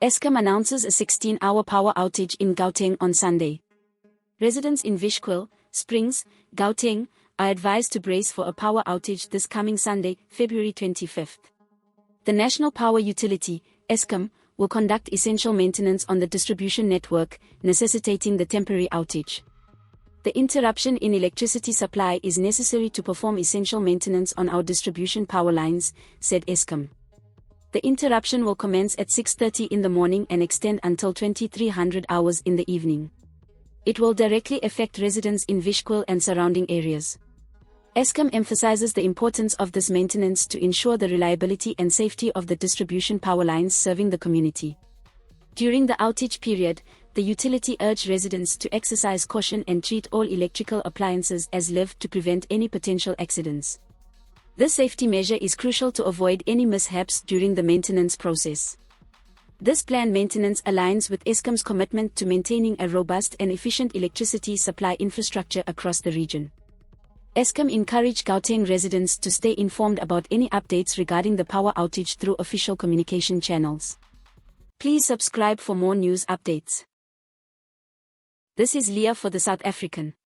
Eskom announces a 16-hour power outage in Gauteng on Sunday. Residents in Vischkuil, Springs, Gauteng, are advised to brace for a power outage this coming Sunday, February 25th. The national power utility, Eskom, will conduct essential maintenance on the distribution network, necessitating the temporary outage. The interruption in electricity supply is necessary to perform essential maintenance on our distribution power lines, said Eskom. The interruption will commence at 6:30 in the morning and extend until 2300 hours in the evening. It will directly affect residents in Vischkuil and surrounding areas. Eskom emphasizes the importance of this maintenance to ensure the reliability and safety of the distribution power lines serving the community. During the outage period, the utility urged residents to exercise caution and treat all electrical appliances as live to prevent any potential accidents. This safety measure is crucial to avoid any mishaps during the maintenance process. This planned maintenance aligns with Eskom's commitment to maintaining a robust and efficient electricity supply infrastructure across the region. Eskom encouraged Gauteng residents to stay informed about any updates regarding the power outage through official communication channels. Please subscribe for more news updates. This is Leah for the South African.